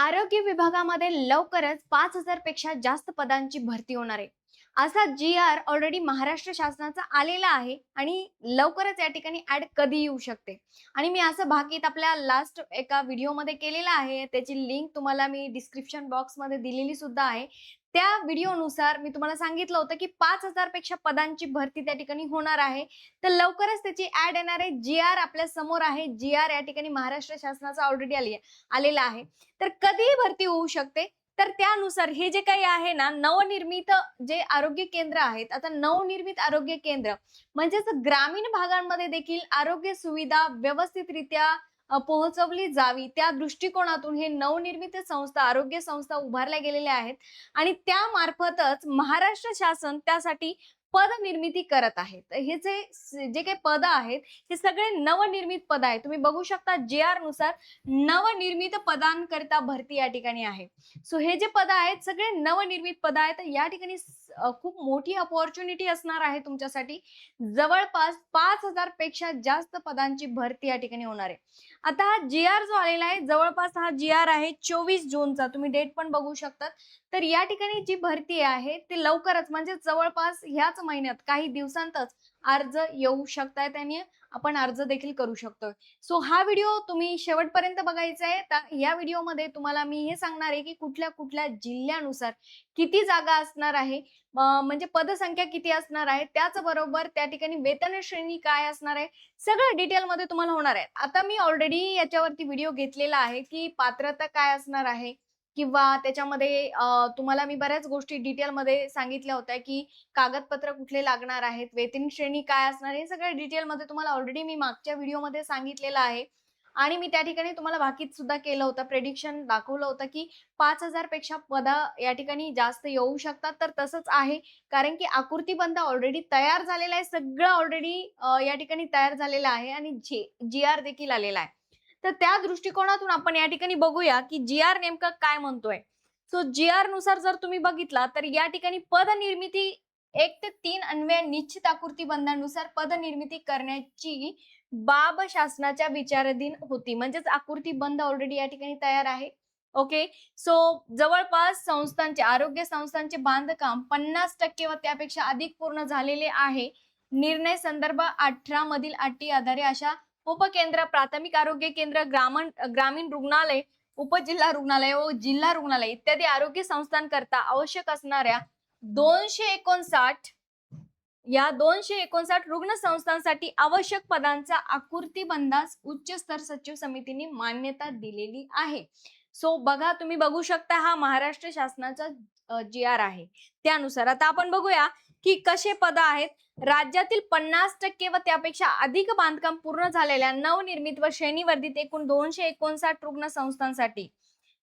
आरोग्य विभागामध्ये लवकरच 5,000 पेक्षा जास्त पदांची भरती होणार आहे. असा जी-आर ऑलरेडी महाराष्ट्र शासनाचा आलेला आहे आणि लवकरच या ठिकाणी ॲड कधी येऊ शकते. आणि मी असं भाकीत आपल्या लास्ट एका व्हिडिओमध्ये केलेला आहे. त्याची लिंक तुम्हाला मी डिस्क्रिप्शन बॉक्समध्ये दिलेली सुद्धा आहे. त्या व्हिडिओनुसार मी तुम्हाला सांगितलं होतं, की 5,000 पेक्षा पदांची भरती त्या ठिकाणी होणार आहे. तर लवकरच त्याची ॲड येणार आहे. जी-आर आपल्या समोर आहे. जी-आर या ठिकाणी महाराष्ट्र शासनाचा ऑलरेडी आलेला आहे. तर कधीही भरती होऊ शकते. तर त्यानुसार हे जे काही आहे ना, नवनिर्मित जे आरोग्य केंद्र आहेत, आता नवनिर्मित आरोग्य केंद्र म्हणजेच ग्रामीण भागांमध्ये देखील आरोग्य सुविधा व्यवस्थितरित्या पोहोचवली जावी त्या दृष्टिकोनातून हे नवनिर्मित संस्था, आरोग्य संस्था उभारल्या गेलेल्या आहेत आणि त्यामार्फतच महाराष्ट्र शासन त्यासाठी पद निर्मिती करत आहे. तर हे जे काही पद आहेत, हे सगळे नवनिर्मित पद आहेत. तुम्ही बघू शकता जी-आर नुसार नवनिर्मित पदांकरिता भरती या ठिकाणी आहे. सो हे जे पद आहेत सगळे नवनिर्मित पद आहेत. या ठिकाणी खूप मोठी अपॉर्च्युनिटी असणार आहे तुमच्यासाठी. जवळपास 5,000 पेक्षा जास्त पदांची भरती या ठिकाणी होणार आहे. आता हा जी-आर जो आलेला आहे, जवळपास हा जी-आर आहे 24 जूनचा. तुम्ही डेट पण बघू शकतात. तर या ठिकाणी जी भरती आहे ती लवकरच म्हणजे जवळपास ह्याच महिन्यात काही दिवसांतच अर्ज येऊ शकतायत आणि आपण अर्ज देखील करू शकतो. सो हा व्हिडिओ तुम्ही शेवटपर्यंत बघायचा आहे. तर या व्हिडिओमध्ये तुम्हाला मी हे सांगणार आहे की कुठल्या कुठल्या जिल्ह्यानुसार किती जागा असणार आहे, म्हणजे पदसंख्या किती असणार आहे, त्याचबरोबर त्या ठिकाणी वेतन श्रेणी काय असणार आहे, सगळं डिटेलमध्ये तुम्हाला होणार आहे. आता मी ऑलरेडी याच्यावरती व्हिडिओ घेतलेला आहे की पात्रता काय असणार आहे किंवा त्याच्यामध्ये तुम्हाला मी बऱ्याच गोष्टी डिटेलमध्ये सांगितल्या होत्या की कागदपत्र कुठले लागणार आहेत, वेतन श्रेणी काय असणार, हे सगळं डिटेलमध्ये तुम्हाला ऑलरेडी मी मागच्या व्हिडिओमध्ये सांगितलेलं आहे. आणि मी त्या ठिकाणी तुम्हाला भाकीत सुद्धा केलं होतं, प्रेडिक्शन दाखवलं होतं की 5,000 पेक्षा या ठिकाणी जास्त येऊ शकतात. तर तसंच आहे, कारण की आकृतीबंध ऑलरेडी तयार झालेला आहे. सगळं ऑलरेडी या ठिकाणी तयार झालेलं आहे आणि जी-आर देखील आलेला आहे. तर त्या दृष्टिकोनातून आपण या ठिकाणी बघूया की जी-आर नेमकं काय म्हणतोय. सो जी-आर नुसार जर तुम्ही बघितला तर या ठिकाणी पदनिर्मिती 1 ते 3 अन्वये निश्चित आकृती बंधानुसार पदनिर्मिती करण्याची बाब शासनाच्या विचाराधीन होती. म्हणजेच आकृती बंध ऑलरेडी या ठिकाणी तयार आहे. ओके. सो जवळपास आरोग्य संस्थांचे बांधकाम 50% व त्यापेक्षा अधिक पूर्ण झालेले आहे. निर्णय संदर्भ 18 मधील अटी आधारे अशा उपकेंद्र, प्राथमिक आरोग्य केंद्र, ग्रामीण रुग्णालय, उपजिल्हा रुग्णालय व जिल्हा रुग्णालय इत्यादी आरोग्य संस्थांकरता आवश्यक असणाऱ्या 259 या 259 रुग्ण संस्थांसाठी आवश्यक पदांचा आकृतीबंधास उच्च स्तर सचिव समितीने मान्यता दिलेली आहे. सो बघा, तुम्ही बघू शकता हा महाराष्ट्र शासनाचा जी-आर आहे. त्यानुसार आता आपण बघूया की कसे पद आहेत. राज्यातील 50% व त्यापेक्षा अधिक बांधकाम पूर्ण झालेल्या नवनिर्मित व श्रेणीवर्धित एकूण 259 रुग्ण संस्थांसाठी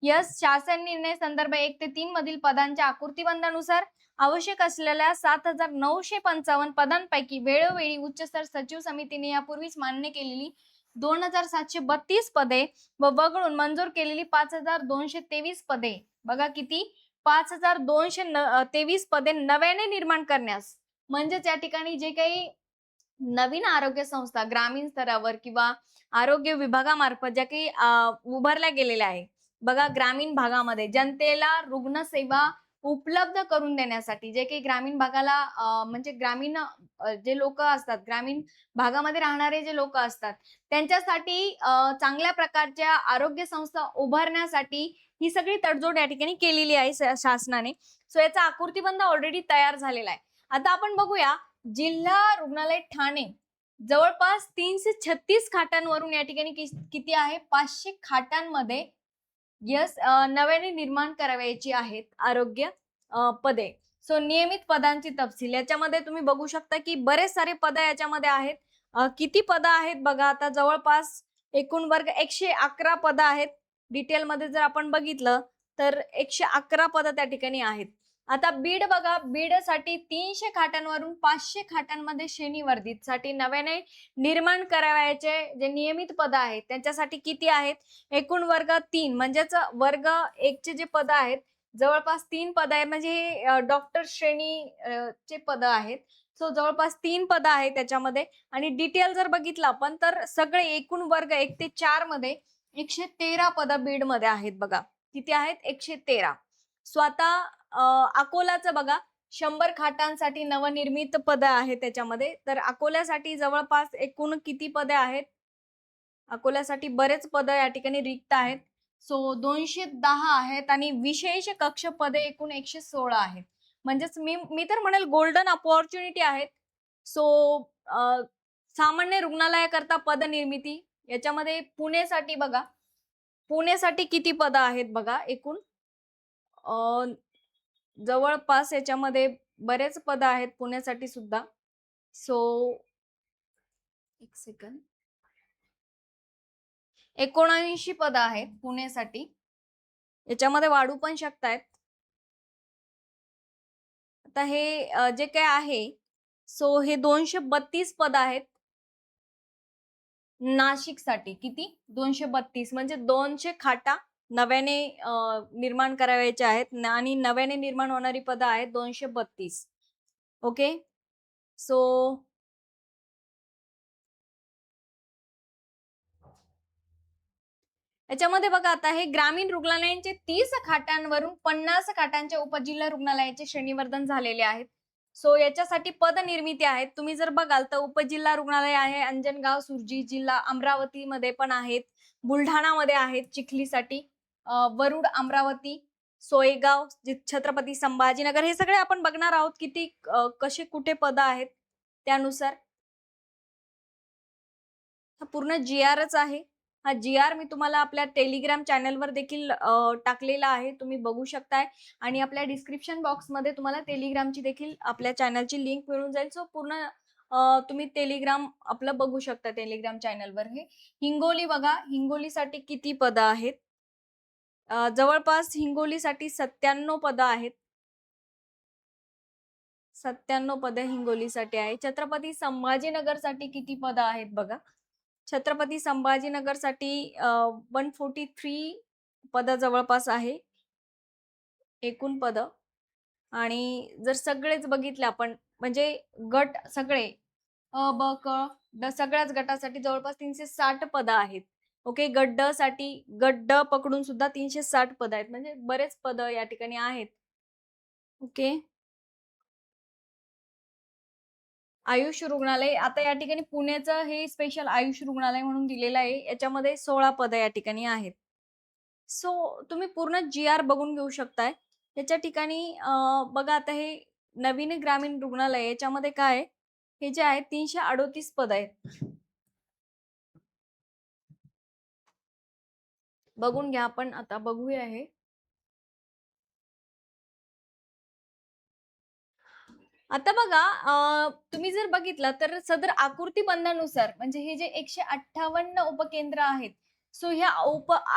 शासन निर्णय संदर्भ 1 ते 3 मधील पदांच्या आकृतीबंधानुसार आवश्यक असलेल्या 7,955 पदांपैकी वेळोवेळी उच्चस्तर सचिव समितीने यापूर्वीच मान्य केलेली 2,732 पदे व वगळून मंजूर केलेली 5,223 पदे, बघा किती, 5,223 पदे नव्याने निर्माण करण्यास, म्हणजेच या ठिकाणी जे काही नवीन आरोग्य संस्था ग्रामीण स्तरावर किंवा आरोग्य विभागामार्फत ज्या काही उभारल्या गेलेल्या आहे, बघा ग्रामीण भागामध्ये जनतेला रुग्णसेवा उपलब्ध करून देण्यासाठी, जे काही ग्रामीण भागाला म्हणजे ग्रामीण जे लोक असतात, ग्रामीण भागामध्ये राहणारे जे लोक असतात त्यांच्यासाठी चांगल्या प्रकारच्या आरोग्य संस्था उभारण्यासाठी ही सगळी तडजोड या ठिकाणी केलेली आहे शासनाने. सो याचा आकृतीबंध ऑलरेडी तयार झालेला आहे. आता आपण बघूया जिल्हा रुग्णालय ठाणे जवळपास 336 खाटांवरून या ठिकाणी किती आहे, 500 खाटांमध्ये नव्याने निर्माण करावयाची आहेत आरोग्य पदे. सो नियमित पदांची तपशील याच्यामध्ये तुम्ही बघू शकता की बरेच सारे पद याच्यामध्ये आहेत. किती पद आहेत बघा, आता जवळपास एकूण वर्ग 111 पद आहेत. डिटेलमध्ये जर आपण बघितलं तर 111 पद त्या ठिकाणी आहेत. आता बीड बघा, बीड साठी 300 खाटांवरून 500 खाटांमध्ये श्रेणीवर्धित साठी नव्याने निर्माण करावयाचे जे नियमित पद आहेत त्यांच्यासाठी किती आहेत, एकूण वर्ग 3 म्हणजेच वर्ग 1 चे जे पद आहेत जवळपास 3 पद आहे, म्हणजे डॉक्टर श्रेणी चे पद आहेत. सो जवळपास 3 पद आहेत त्याच्यामध्ये. आणि डिटेल जर बघितलं आपण तर सगळे एकूण वर्ग 1 ते 4 मध्ये 113 पद बीड मध्ये आहेत बघा. किती आहेत 113. सो आता अकोलाचं बघा 100 खाटांसाठी नवनिर्मित पदं आहेत त्याच्यामध्ये. तर अकोल्यासाठी जवळपास एकूण किती पदे आहेत? अकोल्यासाठी बरेच पदं या ठिकाणी रिक्त आहेत. सो 210 आहेत आणि विशेष कक्ष पदे एकूण 116 आहेत. म्हणजेच मी मी तर म्हणेल गोल्डन अपॉर्च्युनिटी आहेत. सो सामान्य रुग्णालयाकरता पदनिर्मिती याच्यामध्ये पुणेसाठी बघा, पुणेसाठी किती पदं आहेत बघा एकूण अ, जवळपास याच्यामध्ये बरेच पदं आहेत पुण्यासाठी सुद्धा. सो एक सेकंद. 79 पदं आहेत पुण्यासाठी. याच्यामध्ये वाढू पण शकतायत. आता हे जे काही आहे, सो हे 232 पदं आहेत. नाशिकसाठी किती? 232 म्हणजे 200 खाटा नव्याने निर्माण करावयाच्या आहेत आणि नव्याने निर्माण होणारी पदं आहेत 232. ओके. सो याच्यामध्ये बघा आता हे ग्रामीण रुग्णालयांचे 30 खाटांवरून 50 खाटांच्या उपजिल्हा रुग्णालयाचे श्रेणीवर्धन झालेले आहेत. सो याच्यासाठी पदनिर्मिती आहेत. तुम्ही जर बघाल तर उपजिल्हा रुग्णालय आहे अंजनगाव, सुरजी जिल्हा अमरावतीमध्ये पण आहेत. बुलढाणामध्ये आहेत चिखलीसाठी. वरुड, अमरावती, सोयगाव, छत्रपती संभाजीनगर हे सगळे आपण बघणार आहोत किती कसे कुठे पद आहेत त्यानुसार. हा पूर्ण जी-आरच आहे. हा जी-आर मी तुम्हाला आपल्या टेलिग्राम चॅनलवर देखील टाकलेला आहे. तुम्ही बघू शकताय आणि आपल्या डिस्क्रिप्शन बॉक्समध्ये तुम्हाला टेलिग्रामची देखील आपल्या चॅनलची लिंक मिळून जाईल. सो पूर्ण तुम्ही टेलिग्राम आपलं बघू शकता टेलिग्राम चॅनलवर. हे हिंगोली बघा, हिंगोलीसाठी किती पदं आहेत? जवळपास हिंगोलीसाठी 97 पदं आहेत. 97 पदं हिंगोलीसाठी आहे. छत्रपती संभाजीनगरसाठी किती पदं आहेत बघा. छत्रपती संभाजीनगरसाठी 143 पदं जवळपास आहे. एकूण पदं आणि जर सगळेच बघितले आपण म्हणजे गट सगळे अ, ब, क, ड सगळ्याच गटासाठी जवळपास 360 पदं आहेत. ओके. गट ड साठी गट ड पकडून सुद्धा 360 पदं आहेत. म्हणजे बरेच पदं या ठिकाणी आहेत. ओके. आयुष रुग्णालय आता या ठिकाणी पुण्याचं हे स्पेशल आयुष रुग्णालय म्हणून दिलेलं आहे. याच्यामध्ये 16 पदं या ठिकाणी आहेत. सो तुम्ही पूर्ण जी-आर बघून घेऊ शकताय. याच्या ठिकाणी बघा आता हे नवीन ग्रामीण रुग्णालय याच्यामध्ये काय आहे, हे जे आहे 338 पद आहेत. बघून घ्या आपण आता बघूया हे. आता बघा तुम्ही जर बघितलं तर सदर आकृती बंधानुसार म्हणजे हे जे 158 उपकेंद्र आहेत. सो ह्या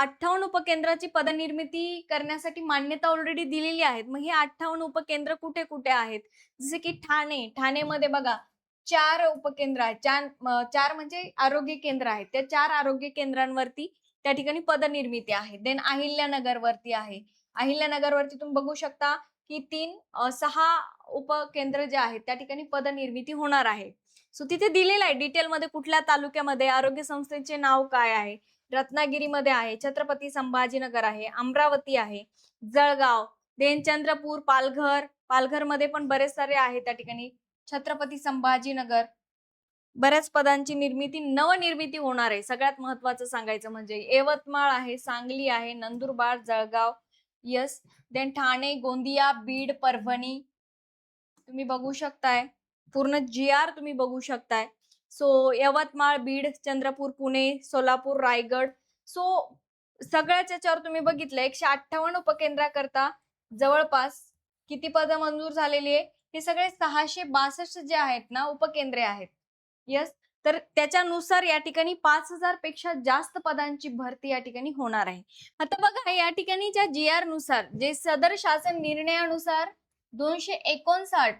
58 उपकेंद्राची पदनिर्मिती करण्यासाठी मान्यता ऑलरेडी दिलेली आहेत. मग हे 58 उपकेंद्र कुठे कुठे आहेत? जसे की ठाणे, ठाणेमध्ये बघा 4 उपकेंद्र आहेत. 4 म्हणजे आरोग्य केंद्र आहेत. त्या 4 आरोग्य केंद्रांवरती त्या ठिकाणी पदनिर्मिती आहे. देन अहिल्यानगर वरती आहे. अहिल्यानगर वरती तुम्ही बघू शकता की 6 उपकेंद्र जे आहेत त्या ठिकाणी पदनिर्मिती होणार आहे. सो तिथे दिलेलं आहे डिटेलमध्ये कुठल्या तालुक्यामध्ये आरोग्य संस्थेचे नाव काय आहे. रत्नागिरीमध्ये आहे, छत्रपती संभाजीनगर आहे, अमरावती आहे, जळगाव, देन चंद्रपूर, पालघर, पालघरमध्ये पण बरेच सारे आहेत त्या ठिकाणी, छत्रपती संभाजीनगर. बऱ्याच पदांची निर्मिती नवनिर्मिती होणार आहे. सगळ्यात महत्वाचं सांगायचं म्हणजे यवतमाळ आहे, सांगली आहे, नंदुरबार, जळगाव, यस, देन ठाणे, गोंदिया, बीड, परभणी तुम्ही बघू शकताय. पूर्ण जी-आर तुम्ही बघू शकताय. सो यवतमाळ, बीड, चंद्रपूर, पुणे, सोलापूर, रायगड. सो सगळ्याच याच्यावर तुम्ही बघितलं 158 उपकेंद्राकरता जवळपास किती पदं मंजूर झालेली आहे? हे सगळे 662 जे आहेत ना उपकेंद्रे आहेत. येस. तर त्याच्यानुसार या ठिकाणी 5,000 पेक्षा जास्त पदांची भरती या ठिकाणी होणार आहे. आता बघा या ठिकाणीच्या जी-आर नुसार जे सदर शासन निर्णयानुसार 259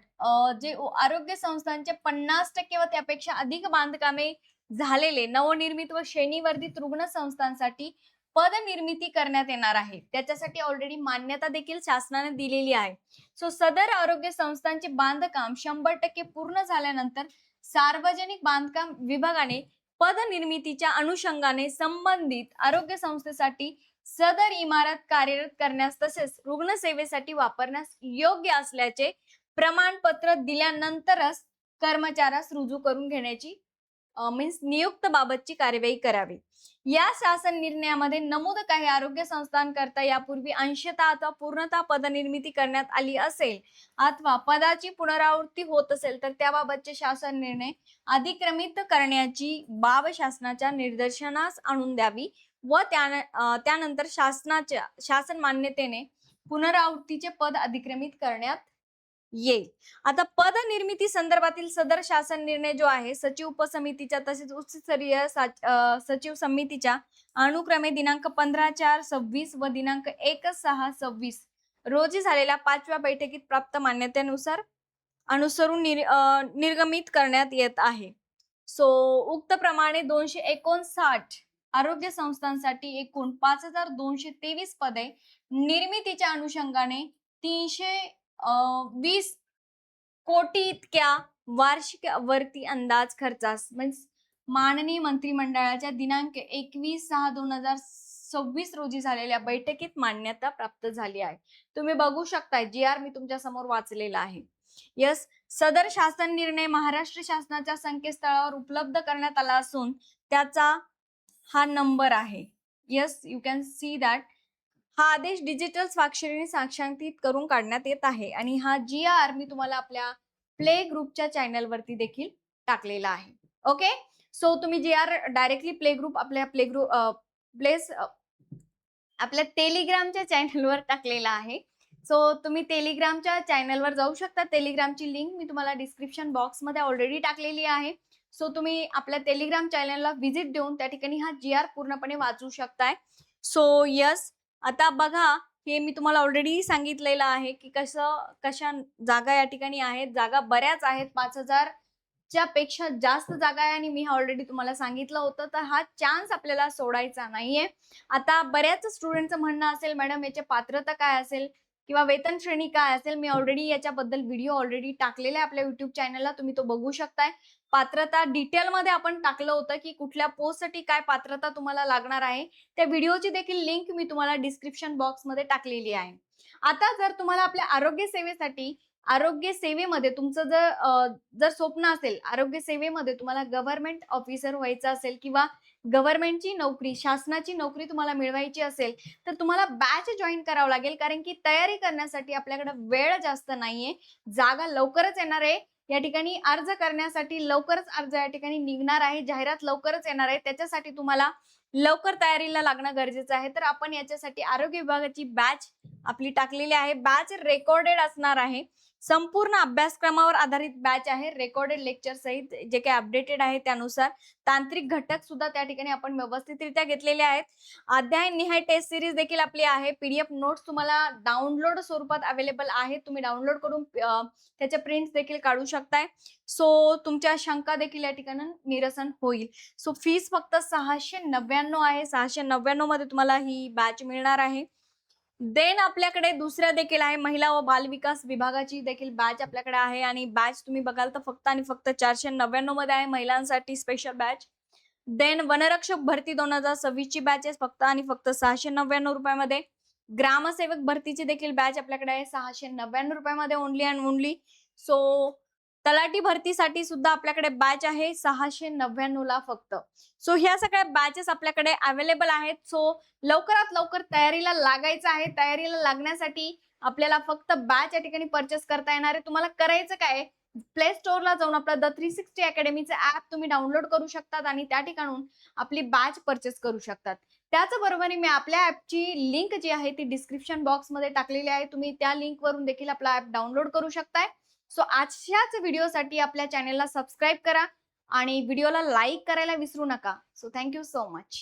जे आरोग्य संस्थांचे 50% व त्यापेक्षा अधिक बांधकामे झालेले नवनिर्मित व श्रेणीवर्धित रुग्ण संस्थांसाठी पदनिर्मिती करण्यात येणार आहे. त्याच्यासाठी ऑलरेडी मान्यता देखील शासनाने दिलेली आहे. सो सदर आरोग्य संस्थांचे बांधकाम 100% पूर्ण झाल्यानंतर सार्वजनिक बांधकाम विभागाने पदनिर्मितीच्या अनुषंगाने संबंधित आरोग्य संस्थेसाठी सदर इमारत कार्यरत करण्यास तसेच रुग्णसेवेसाठी वापरण्यास योग्य असल्याचे प्रमाणपत्र दिल्यानंतरच कर्मचाऱ्यास रुजू करून घेण्याची मीन्स नियुक्त बाबतची कार्यवाही करावी. या शासन निर्णयामध्ये नमूद काही आरोग्य संस्थांकरता यापूर्वी अंशतः अथवा पूर्णतः पदनिर्मिती करण्यात आली असेल अथवा पदाची पुनरावृत्ती होत असेल तर त्याबाबतचे शासन निर्णय अधिक्रमित करण्याची बाब शासनाच्या निदर्शनास आणून द्यावी व त्यानंतर शासन मान्यतेने पुनरावृत्तीचे पद अधिक्रमित करण्यात येईल. आता पद निर्मिती संदर्भातील सदर शासन निर्णय जो आहे सचिव उपसमितीच्या तसेच उच्चस्तरीय सचिव समितीच्या अनुक्रमे दिनांक 15/4/26 व दिनांक 1/6/26 रोजी झालेल्या 5व्या बैठकीत प्राप्त मान्यतेनुसार अनुसरून निर्गमित करण्यात येत आहे. सो उक्त प्रमाणे 259 आरोग्य संस्थांसाठी एकूण 5223 पदे निर्मितीच्या अनुषंगाने 320 कोटी इतक्या वार्षिक वरती अंदाज खर्चास मीन्स माननीय मंत्रिमंडळाच्या दिनांक 21/6/2026 रोजी झालेल्या बैठकीत मान्यता प्राप्त झाली आहे. तुम्ही बघू शकता GR मी तुमच्या समोर वाचलेला आहे. यस, सदर शासन निर्णय महाराष्ट्र शासनाच्या संकेतस्थळावर उपलब्ध करण्यात आला असून त्याचा हा नंबर आहे. Yes, you can see that. हा आदेश डिजिटल स्वाक्षरीने साक्षांकित करून काढण्यात येत आहे आणि हा GR मी तुम्हाला आपल्या प्ले ग्रुपच्या चॅनल वरती देखील टाकलेला आहे. ओके, सो तुम्ही GR डायरेक्टली प्ले ग्रुप आपल्या आपल्या टेलिग्रामच्या चॅनलवर टाकलेला आहे. सो तुम्ही टेलिग्रामच्या चॅनलवर जाऊ शकता. टेलिग्रामची लिंक मी तुम्हाला डिस्क्रिप्शन बॉक्स मध्ये ऑलरेडी टाकलेली आहे. सो तुम्ही आपल्या टेलिग्राम चॅनलला व्हिजिट देऊन त्या ठिकाणी हा GR पूर्णपणे वाचू शकताय. सो यस, आता बघा हे मी तुम्हाला ऑलरेडी सांगितलेलं आहे की कशा जागा या ठिकाणी आहेत. जागा बऱ्याच आहेत, 5000च्या पेक्षा जास्त जागा आहे आणि मी ऑलरेडी तुम्हाला सांगितलं होतं. तर हा चान्स आपल्याला सोडायचा नाहीये. आता बऱ्याच स्टुडंटचं म्हणणं असेल मॅडम याची पात्रता काय असेल किंवा वेतन श्रेणी काय असेल. मी ऑलरेडी याच्याबद्दल व्हिडिओ ऑलरेडी टाकलेला आहे आपल्या युट्यूब चॅनलला, तुम्ही तो बघू शकताय. पात्रता डिटेल मध्ये आपण टाकलं होतं की कुठल्या पोस्टसाठी काय पात्रता तुम्हाला लागणार आहे. त्या व्हिडिओची देखील लिंक मी तुम्हाला डिस्क्रिप्शन बॉक्स मध्ये टाकलेली आहे. आता जर तुम्हाला आपल्या आरोग्य सेवेमध्ये तुमचं जर स्वप्न असेल, आरोग्य सेवेमध्ये तुम्हाला गव्हर्नमेंट ऑफिसर व्हायचं असेल किंवा गव्हर्नमेंटची नोकरी, शासनाची नोकरी तुम्हाला मिळवायची असेल तर तुम्हाला बॅच जॉईन करावं लागेल. कारण की तयारी करण्यासाठी आपल्याकडे वेळ जास्त नाहीये. जागा लवकरच येणार आहे. या ठिकाणी अर्ज करण्यासाठी लवकरच अर्ज या ठिकाणी निघणार आहे. जाहिरात लवकरच येणार आहे. त्याच्यासाठी तुम्हाला लवकर तयारीला लागणं गरजेचं आहे. तर आपण याच्यासाठी आरोग्य विभागाची बॅच आपली टाकलेली आहे. बॅच रेकॉर्डेड असणार आहे. संपूर्ण अभ्यासक्रमावर आधारित बॅच आहे. रेकॉर्डेड लेक्चर सहित जे काही अपडेटेड आहे त्यानुसार तांत्रिक घटक सुद्धा त्या ठिकाणी आपण व्यवस्थितरित्या घेतलेले आहेत. अध्याय निहाय टेस्ट सिरीज देखील आपली आहे. PDF नोट्स तुम्हाला डाउनलोड स्वरूपात अवेलेबल आहे. तुम्ही डाउनलोड करून त्याच्या प्रिंट्स देखील काढू शकताय. सो तुमच्या शंका देखील या ठिकाणी निरसन होईल. सो फीस फक्त 699 आहे. 699 मध्ये तुम्हाला ही बॅच मिळणार आहे. देन आपल्याकडे दुसऱ्या देखील आहे, महिला व बाल विकास विभागाची देखील बॅच आपल्याकडे आहे आणि बॅच तुम्ही बघाल तर फक्त आणि फक्त 499 मध्ये आहे, महिलांसाठी स्पेशल बॅच. देन वनरक्षक भरती 2026 ची बॅच आहे फक्त आणि फक्त 699 रुपयामध्ये. ग्रामसेवक भरतीची देखील बॅच आपल्याकडे आहे 699 रुपयामध्ये ओनली अँड ओनली. सो तलाठी भरतीसाठी सुद्धा आपल्याकडे बॅच आहे 699 ला फक्त. सो ह्या सगळ्या बॅचेस आपल्याकडे अवेलेबल आहेत. सो लवकरात लवकर तयारीला लागायचं आहे. तयारीला लागण्यासाठी आपल्याला फक्त बॅच या ठिकाणी परचेस करता येणार आहे. तुम्हाला करायचं काय, प्ले स्टोअरला जाऊन आपला द 360 अकॅडमीचं ऍप तुम्ही डाउनलोड करू शकतात आणि त्या ठिकाणून आपली बॅच परचेस करू शकतात. त्याचबरोबर मी आपल्या ऍपची लिंक जी आहे ती डिस्क्रिप्शन बॉक्स मध्ये टाकलेली आहे. तुम्ही त्या लिंक वरून देखील आपला ऍप डाउनलोड करू शकताय. सो आजच्याच व्हिडिओसाठी आपल्या चॅनलला सबस्क्राईब करा आणि व्हिडिओला लाईक करायला विसरू नका. So thank you so much.